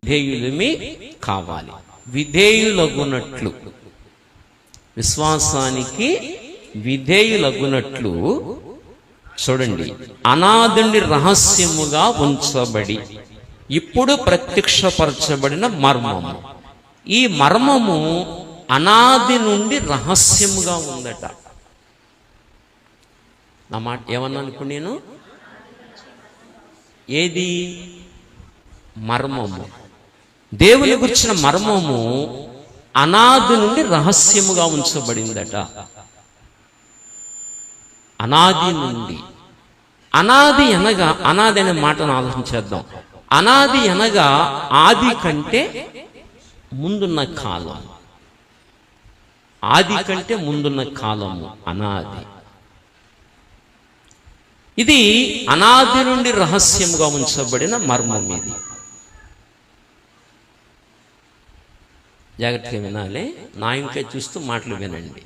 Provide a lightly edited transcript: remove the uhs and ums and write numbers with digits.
విధేయులమి కావాలి. విధేయులగునట్లు, విశ్వాసానికి విధేయులగునట్లు చూడండి, అనాదిని రహస్యముగా ఉంచబడి ఇప్పుడు ప్రత్యక్షపరచబడిన మర్మము. ఈ మర్మము అనాది నుండి రహస్యముగా ఉందట. నా మాట ఏమన్నాను ఇప్పుడు నేను? ఏది మర్మము? దేవుని గురించిన మర్మము అనాది నుండి రహస్యముగా ఉంచబడిందట. అనాది నుండి. అనాది అనగా, అనాది అనే మాటను ఆలోచించేద్దాం. అనాది అనగా ఆది కంటే ముందున్న కాలం. ఆది కంటే ముందున్న కాలము అనాది. ఇది అనాది నుండి రహస్యముగా ఉంచబడిన మర్మం. ఇది జాగ్రత్తగా వినాలి. నా ఇంకే చూస్తూ మాటలు వినండి.